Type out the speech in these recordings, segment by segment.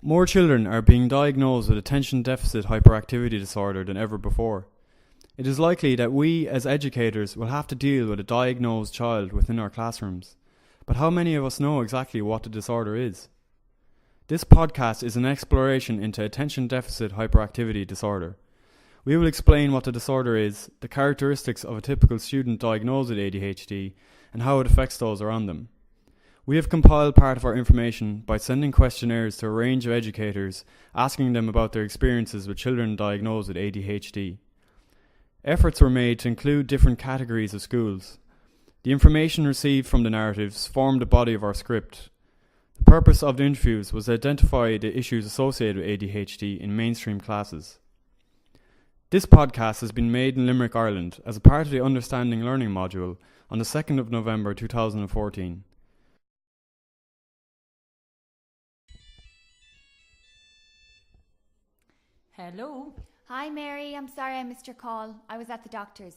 More children are being diagnosed with attention deficit hyperactivity disorder than ever before. It is likely that we, as educators, will have to deal with a diagnosed child within our classrooms. But how many of us know exactly what the disorder is? This podcast is an exploration into attention deficit hyperactivity disorder. We will explain what the disorder is, the characteristics of a typical student diagnosed with ADHD, and how it affects those around them. We have compiled part of our information by sending questionnaires to a range of educators, asking them about their experiences with children diagnosed with ADHD. Efforts were made to include different categories of schools. The information received from the narratives formed the body of our script. The purpose of the interviews was to identify the issues associated with ADHD in mainstream classes. This podcast has been made in Limerick, Ireland, as a part of the Understanding Learning module on the 2nd of November 2014. Hello. Hi Mary, I'm sorry I missed your call. I was at the doctor's.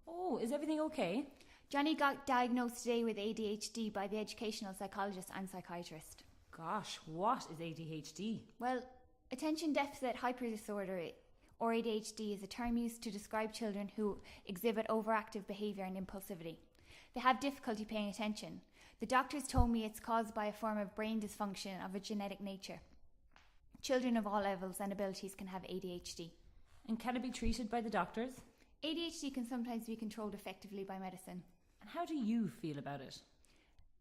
Oh, is everything okay? Johnny got diagnosed today with ADHD by the educational psychologist and psychiatrist. Gosh, what is ADHD? Well, attention deficit hyperdisorder, or ADHD, is a term used to describe children who exhibit overactive behaviour and impulsivity. They have difficulty paying attention. The doctors told me it's caused by a form of brain dysfunction of a genetic nature. Children of all levels and abilities can have ADHD. And can it be treated by the doctors? ADHD can sometimes be controlled effectively by medicine. And how do you feel about it?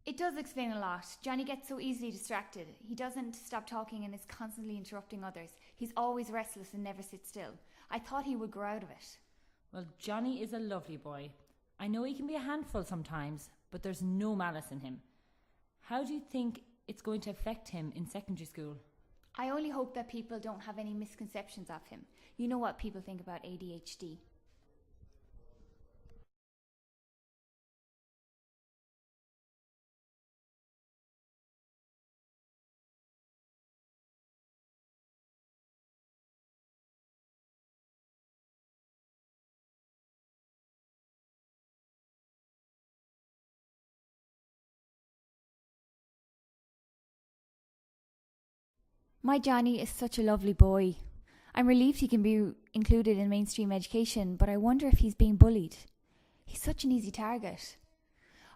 It does explain a lot. Johnny gets so easily distracted. He doesn't stop talking and is constantly interrupting others. He's always restless and never sits still. I thought he would grow out of it. Well, Johnny is a lovely boy. I know he can be a handful sometimes, but there's no malice in him. How do you think it's going to affect him in secondary school? I only hope that people don't have any misconceptions of him. You know what people think about ADHD. My Johnny is such a lovely boy. I'm relieved he can be included in mainstream education, but I wonder if he's being bullied. He's such an easy target.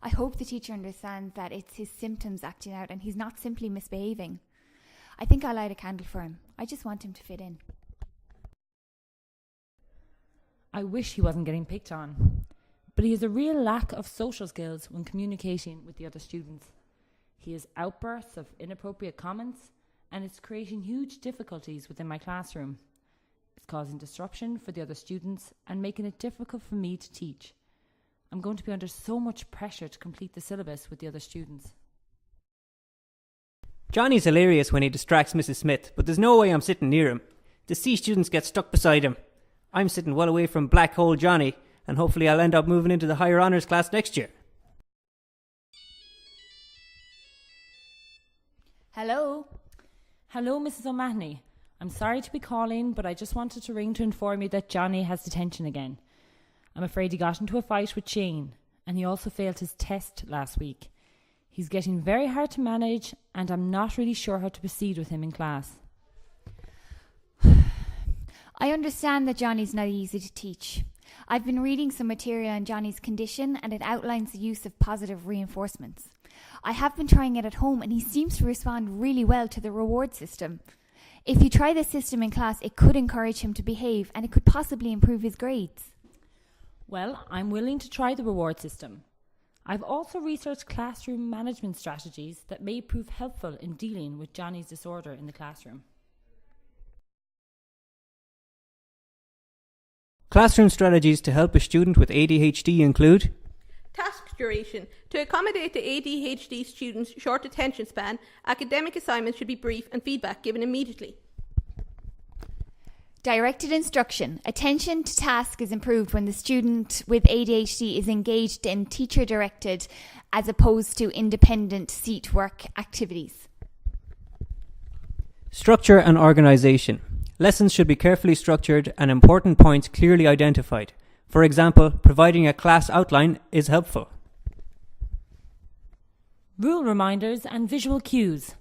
I hope the teacher understands that it's his symptoms acting out and he's not simply misbehaving. I think I'll light a candle for him. I just want him to fit in. I wish he wasn't getting picked on, but he has a real lack of social skills when communicating with the other students. He has outbursts of inappropriate comments, and it's creating huge difficulties within my classroom. It's causing disruption for the other students and making it difficult for me to teach. I'm going to be under so much pressure to complete the syllabus with the other students. Johnny's hilarious when he distracts Mrs. Smith, but there's no way I'm sitting near him. The C students get stuck beside him. I'm sitting well away from Black Hole Johnny, and hopefully I'll end up moving into the higher honours class next year. Hello? Hello, Mrs. O'Mahony. I'm sorry to be calling, but I just wanted to ring to inform you that Johnny has detention again. I'm afraid he got into a fight with Shane, and he also failed his test last week. He's getting very hard to manage, and I'm not really sure how to proceed with him in class. I understand that Johnny's not easy to teach. I've been reading some material on Johnny's condition, and it outlines the use of positive reinforcements. I have been trying it at home, and he seems to respond really well to the reward system. If you try this system in class, it could encourage him to behave, and it could possibly improve his grades. Well, I'm willing to try the reward system. I've also researched classroom management strategies that may prove helpful in dealing with Johnny's disorder in the classroom. Classroom strategies to help a student with ADHD include task duration. To accommodate the ADHD student's short attention span, academic assignments should be brief and feedback given immediately. Directed instruction. Attention to task is improved when the student with ADHD is engaged in teacher-directed as opposed to independent seat work activities. Structure and organisation. Lessons should be carefully structured and important points clearly identified. For example, providing a class outline is helpful. Rule reminders and visual cues.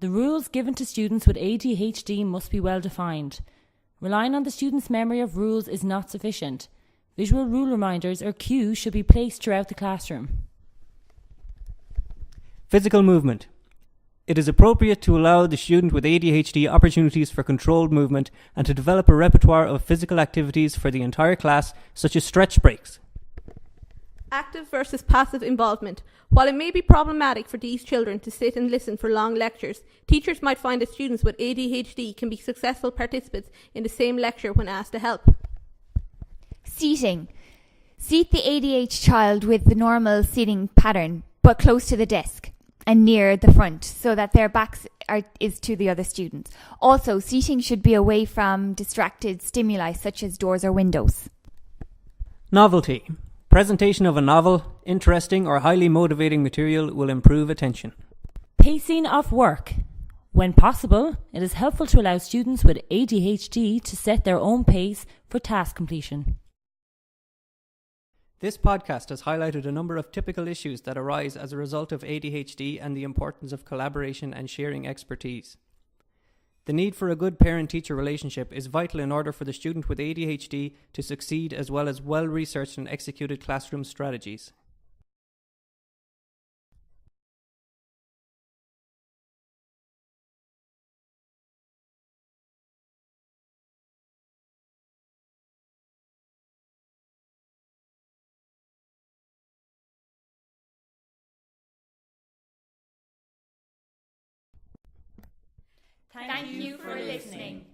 The rules given to students with ADHD must be well defined. Relying on the student's memory of rules is not sufficient. Visual rule reminders or cues should be placed throughout the classroom. Physical movement. It is appropriate to allow the student with ADHD opportunities for controlled movement and to develop a repertoire of physical activities for the entire class, such as stretch breaks. Active versus passive involvement. While it may be problematic for these children to sit and listen for long lectures, teachers might find that students with ADHD can be successful participants in the same lecture when asked to help. Seating. Seat the ADHD child with the normal seating pattern, but close to the desk and near the front so that their backs is to the other students. Also, seating should be away from distracted stimuli such as doors or windows. Novelty. Presentation of a novel, interesting or highly motivating material will improve attention. Pacing of work. When possible, it is helpful to allow students with ADHD to set their own pace for task completion. This podcast has highlighted a number of typical issues that arise as a result of ADHD and the importance of collaboration and sharing expertise. The need for a good parent-teacher relationship is vital in order for the student with ADHD to succeed, as well as well-researched and executed classroom strategies. Thank you for listening.